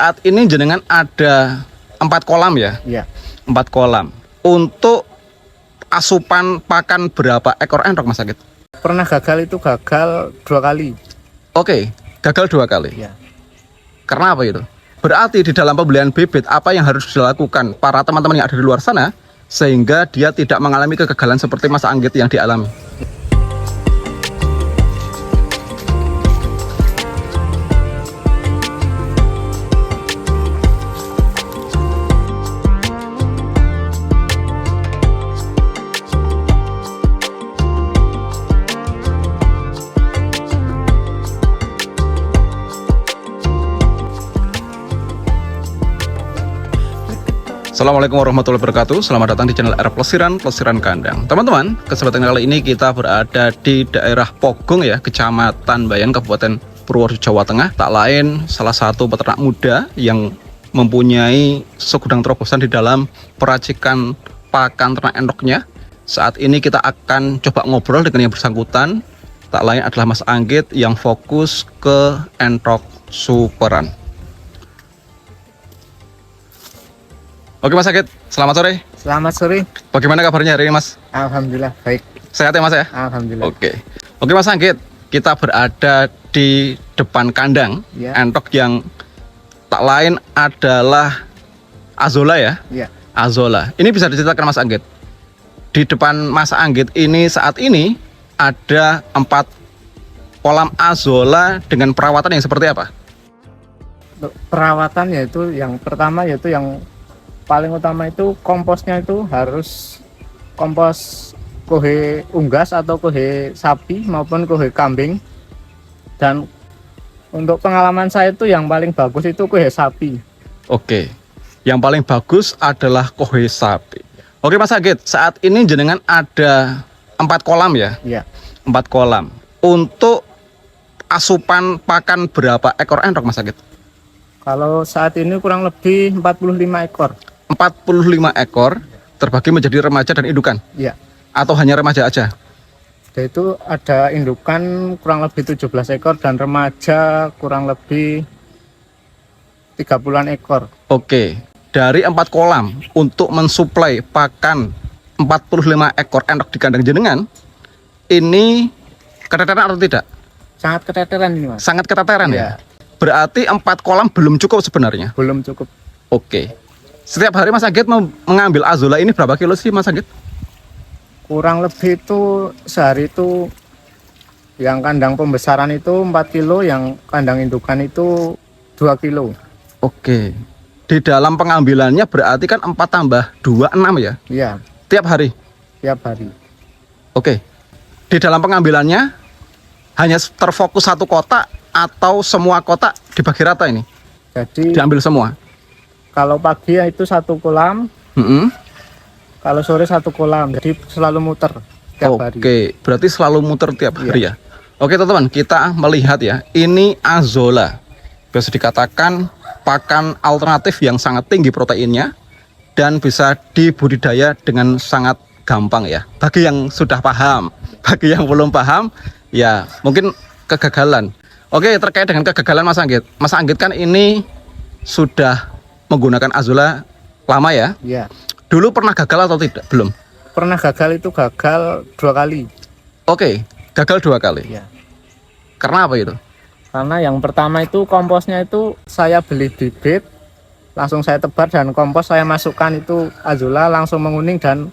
saat ini jenengan ada 4 kolam ya? Iya. 4 kolam. Untuk asupan pakan berapa ekor enrok Mas Anggit? Pernah gagal 2 kali. Oke, gagal 2 kali. Iya. Karena apa itu? Berarti di dalam pembelian bibit apa yang harus dilakukan para teman-teman yang ada di luar sana sehingga dia tidak mengalami kegagalan seperti Mas Anggit yang dialami? Assalamualaikum warahmatullahi wabarakatuh. Selamat datang di channel R Plesiran Kandang. Teman-teman, kesempatan kali ini kita berada di daerah Pogong ya, Kecamatan Bayan, Kabupaten Purworejo, Jawa Tengah. Tak lain salah satu peternak muda yang mempunyai segudang terobosan di dalam peracikan pakan ternak enroknya. Saat ini kita akan coba ngobrol dengan yang bersangkutan. Tak lain adalah Mas Anggit yang fokus ke enrok superan. Oke Mas Anggit, selamat sore. Selamat sore. Bagaimana kabarnya hari ini Mas? Alhamdulillah baik. Sehat ya Mas ya? Alhamdulillah. Oke Mas Anggit, kita berada di depan kandang Ya. enrok yang tak lain adalah Azola ya? Iya. Azola. Ini bisa diceritakan Mas Anggit. Di depan Mas Anggit ini saat ini ada 4 kolam Azola dengan perawatan yang seperti apa? Untuk perawatan yaitu yang pertama yaitu yang paling utama itu komposnya itu harus kompos kohe unggas atau kohe sapi maupun kohe kambing. Dan untuk pengalaman saya itu yang paling bagus itu kohe sapi. Oke. Yang paling bagus adalah kohe sapi. Oke Mas Anggit, saat ini jenengan ada 4 kolam ya? Iya. 4 kolam. Untuk asupan pakan berapa ekor enrok Mas Anggit? Kalau saat ini kurang lebih 45 ekor. 45 ekor terbagi menjadi remaja dan indukan? Iya. Atau hanya remaja aja? Itu ada indukan kurang lebih 17 ekor dan remaja kurang lebih 30-an ekor. Oke. Dari 4 kolam untuk mensuplai pakan 45 ekor enrok di kandang jenengan, ini keteteran atau tidak? Sangat keteteran ini Mas. Sangat keteteran ya? Iya. Berarti 4 kolam belum cukup sebenarnya? Belum cukup. Oke. Setiap hari Mas Anggit mengambil Azola ini berapa kilo sih Mas Anggit? Kurang lebih itu sehari itu yang kandang pembesaran itu 4 kilo, yang kandang indukan itu 2 kilo. Oke. Di dalam pengambilannya berarti kan 4 tambah 2, 6 ya? Iya, Tiap hari? tiap hari. Oke. Di dalam pengambilannya hanya terfokus satu kotak atau semua kotak dibagi rata ini? Jadi Diambil semua? kalau pagi ya itu 1 kolam, kalau sore 1 kolam. Jadi selalu muter tiap hari. Oke, berarti selalu muter tiap hari ya? Oke teman-teman, kita melihat ya, ini Azola. Bisa dikatakan pakan alternatif yang sangat tinggi proteinnya dan bisa dibudidaya dengan sangat gampang ya. Bagi yang sudah paham, bagi yang belum paham, ya mungkin kegagalan. Oke, terkait dengan kegagalan Mas Anggit. Mas Anggit kan ini sudah menggunakan Azola lama ya? Iya. Dulu pernah gagal atau tidak? Belum? Pernah gagal 2 kali. Oke, gagal 2 kali. Iya. Karena apa itu? Karena yang pertama itu komposnya itu saya beli bibit, langsung saya tebar dan kompos saya masukkan itu Azola langsung menguning dan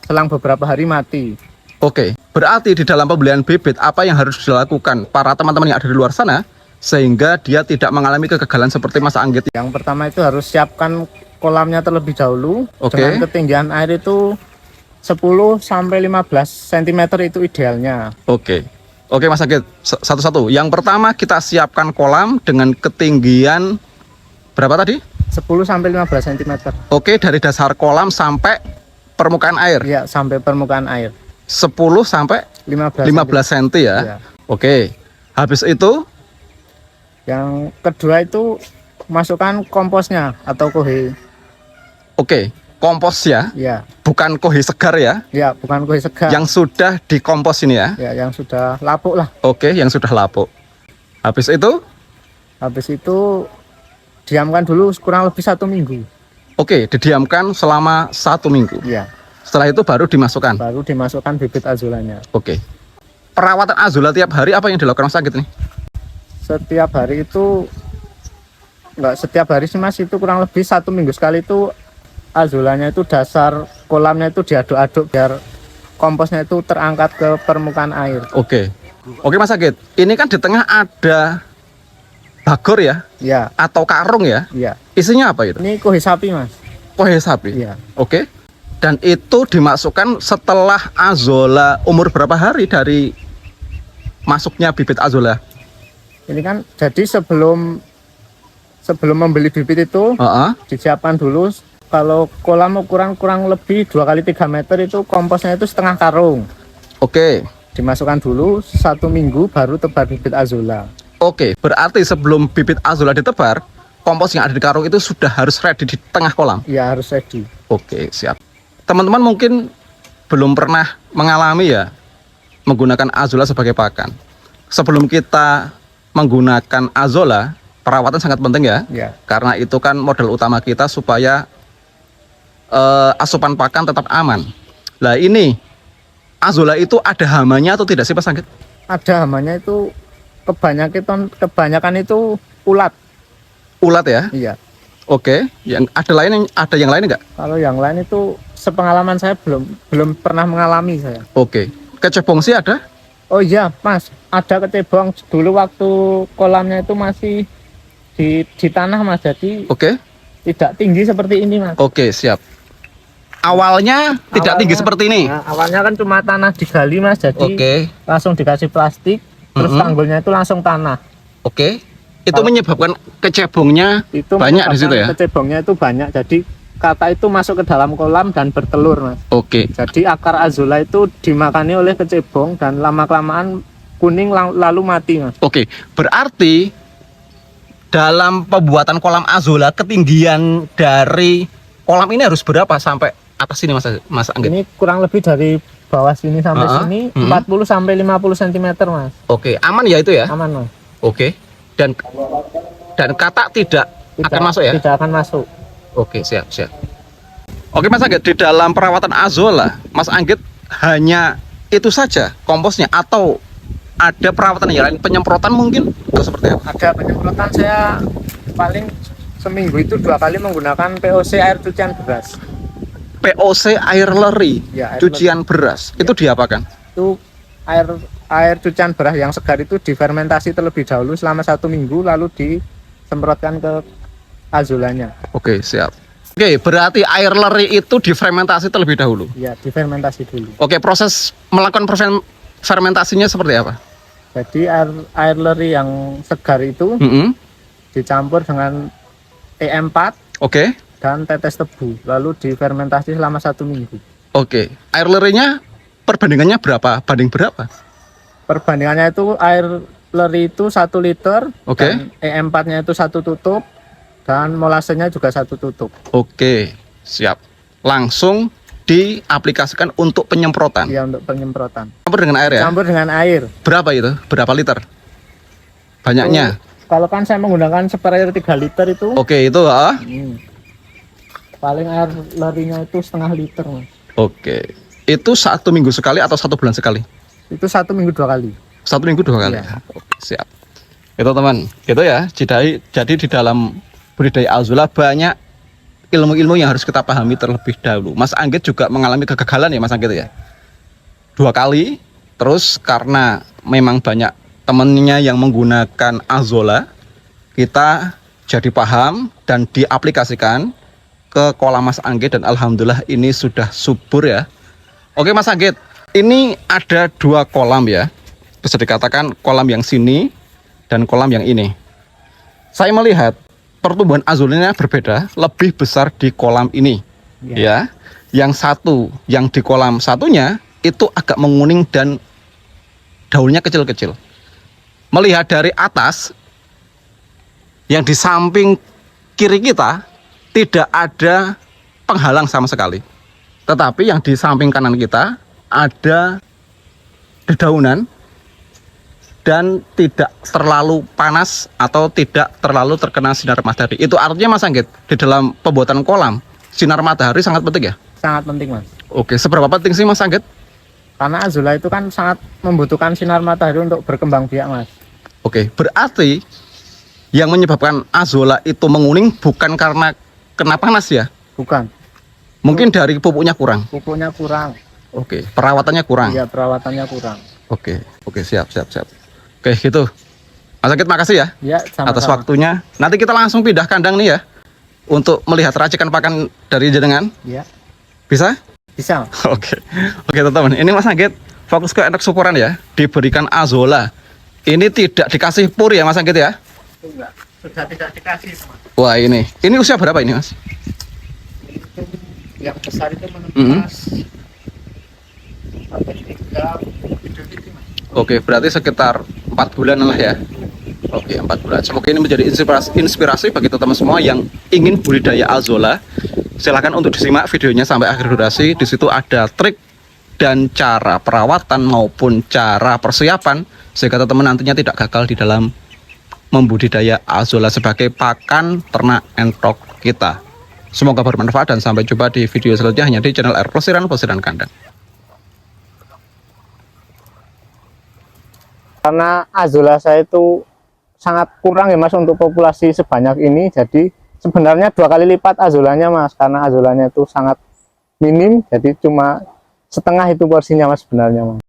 selang beberapa hari mati. Oke, berarti di dalam pembelian bibit apa yang harus dilakukan para teman-teman yang ada di luar sana sehingga dia tidak mengalami kegagalan seperti Mas Anggit? Yang pertama itu harus siapkan kolamnya terlebih dahulu. Oke. Dengan ketinggian air itu 10 sampai 15 cm itu idealnya. Oke. Oke Mas Anggit, satu-satu. Yang pertama kita siapkan kolam dengan ketinggian berapa tadi? 10 sampai 15 cm. Oke, dari dasar kolam sampai permukaan air. Iya, sampai permukaan air. 10 sampai 15 cm ya. Iya. Oke. Habis itu Yang kedua itu masukkan komposnya atau kohe. oke, kompos ya. Ya, Bukan kohe segar ya. ya bukan kohe segar. Yang sudah dikompos ini ya. Ya, yang sudah lapuk lah. Oke, yang sudah lapuk. Habis itu Habis itu diamkan dulu kurang lebih 1 minggu. Oke, didiamkan selama 1 minggu. Iya, Setelah itu baru dimasukkan. baru dimasukkan bibit azulanya. Oke. Perawatan azula tiap hari apa yang dilakukan Mas Anggit nih? Setiap hari itu enggak setiap hari sih Mas, itu kurang lebih 1 minggu sekali itu azulanya itu dasar kolamnya itu diaduk-aduk biar komposnya itu terangkat ke permukaan air. Oke. Oke Mas Anggit, ini kan di tengah ada bagor ya Iya, atau karung ya? iya. Isinya apa itu? Ini kohe sapi Mas. Kohe sapi. Iya. Oke. Dan itu dimasukkan setelah azola umur berapa hari dari masuknya bibit azola? Ini kan jadi sebelum membeli bibit itu disiapkan dulu. Kalau kolam ukuran kurang lebih 2 kali 3 meter itu komposnya itu setengah karung. Oke. Dimasukkan dulu 1 minggu baru tebar bibit azola. Oke, berarti sebelum bibit azola ditebar, kompos yang ada di karung itu sudah harus ready di tengah kolam. Ya harus ready. Oke, siap. Teman-teman mungkin belum pernah mengalami ya menggunakan azola sebagai pakan. Sebelum kita menggunakan azola, perawatan sangat penting ya. Ya. Karena itu kan modal utama kita supaya asupan pakan tetap aman. Lah ini azola itu ada hamanya atau tidak sih Mas Anggit? Ada hamanya itu kebanyakan itu ulat. Ulat ya? Iya. Oke, yang lain enggak? Kalau yang lain itu sepengalaman saya belum pernah mengalami saya. Oke. Kecebong sih ada? Oh iya, Mas, ada kecebong dulu waktu kolamnya itu masih di tanah Mas. Jadi Oke. tidak tinggi seperti ini Mas. Oke, siap. Awalnya tidak tinggi seperti ini. Nah, awalnya kan cuma tanah digali Mas, jadi Oke. langsung dikasih plastik, terus tanggulnya itu langsung tanah. Oke. Itu menyebabkan kecebongnya Itu banyak di situ ya? kecebongnya itu banyak, jadi kata itu masuk ke dalam kolam dan bertelur Mas. Oke. Jadi akar azola itu dimakani oleh kecebong dan lama-kelamaan kuning lalu mati Mas. Oke, berarti dalam pembuatan kolam azola ketinggian dari kolam ini harus berapa sampai atas sini Mas Anggit? Ini kurang lebih dari bawah sini sampai sini 40 sampai 50 cm Mas. Oke, aman ya itu ya? Aman Mas. Oke. Dan katak tidak akan masuk ya? Tidak akan masuk. Oke, siap. Oke Mas Anggit, di dalam perawatan azola, Mas Anggit hanya itu saja komposnya atau ada perawatan yang lain, penyemprotan mungkin atau seperti apa? Ada penyemprotan, saya paling seminggu itu 2 kali menggunakan POC air cucian beras. POC air leri, Ya, air cucian beras, itu diapakan? Itu air cucian beras yang segar itu difermentasi terlebih dahulu selama 1 minggu lalu disemprotkan ke azolanya. Oke, siap. Oke, berarti air leri itu difermentasi terlebih dahulu. Ya, difermentasi dulu. Oke, proses melakukan fermentasinya seperti apa? Jadi air leri yang segar itu dicampur dengan E4 Oke. dan tetes tebu, lalu difermentasi selama 1 minggu. Oke, air lerinya perbandingannya berapa? Banding berapa? Perbandingannya itu air leri itu 1 liter, Oke. dan E4-nya itu 1 tutup, dan molasenya juga 1 tutup. Oke, siap. Langsung diaplikasikan untuk penyemprotan. Ya, untuk penyemprotan. Campur dengan air ya? Campur dengan air. Berapa itu? Berapa liter? Banyaknya? Kalau kan saya menggunakan sprayer 3 liter itu, Oke, itu paling air lerinya itu setengah liter Mas. Oke. Itu 1 minggu sekali atau 1 bulan sekali? Itu 1 minggu 2 kali. 1 minggu 2 kali. Iya. Oke, siap. Itu teman, gitu ya. Jadi di dalam budidaya azola banyak ilmu-ilmu yang harus kita pahami terlebih dahulu. Mas Anggit juga mengalami kegagalan ya Mas Anggit ya? 2 kali. Terus karena memang banyak temennya yang menggunakan azola, kita jadi paham dan diaplikasikan ke kolam Mas Anggit dan alhamdulillah ini sudah subur ya. Oke Mas Anggit, ini ada 2 kolam ya. Bisa dikatakan kolam yang sini dan kolam yang ini. Saya melihat pertumbuhan azulanya berbeda, lebih besar di kolam ini. Ya. Yang satu, yang di kolam satunya itu agak menguning dan daunnya kecil-kecil. Melihat dari atas, yang di samping kiri kita tidak ada penghalang sama sekali. Tetapi yang di samping kanan kita ada dedaunan dan tidak terlalu panas atau tidak terlalu terkena sinar matahari. Itu artinya Mas Anggit, di dalam pembuatan kolam sinar matahari sangat penting ya? Sangat penting, Mas. Oke, seberapa penting sih Mas Anggit? Karena azula itu kan sangat membutuhkan sinar matahari untuk berkembang biak, Mas. Oke, berarti yang menyebabkan azolla itu menguning bukan karena kena panas ya? Bukan, Mungkin dari pupuknya kurang. pupuknya kurang. Oke, perawatannya kurang. Iya, perawatannya kurang. Oke, siap. Oke, gitu. Mas Anggit makasih ya Ya, atas sama-sama. waktunya. Nanti kita langsung pindah kandang nih ya untuk melihat racikan pakan dari jenengan. Ya, Bisa? bisa. Mas. Oke, teman-teman. Ini Mas Anggit fokus ke endek syukuran ya. Diberikan azolla. Ini tidak dikasih pur ya Mas Anggit ya? Enggak, sudah tidak dikasih, Mas. Wah ini usia berapa ini Mas? Yang besar itu Mhm. menetas sampai 3 video gitu, Mas. Oke, berarti sekitar 4 bulan lah ya. Oke, 4 bulan. Semoga ini menjadi inspirasi bagi teman-teman semua yang ingin budidaya azolla. Silahkan untuk disimak videonya sampai akhir durasi. Di situ ada trik dan cara perawatan maupun cara persiapan sehingga teman-teman nantinya tidak gagal di dalam membudidaya azolla sebagai pakan ternak entok kita. Semoga bermanfaat dan sampai jumpa di video selanjutnya hanya di channel R Plesiran Kandang. Karena azolla saya itu sangat kurang ya Mas untuk populasi sebanyak ini, jadi sebenarnya 2 kali lipat azolanya Mas, karena azolanya itu sangat minim, jadi cuma setengah itu porsinya Mas sebenarnya Mas.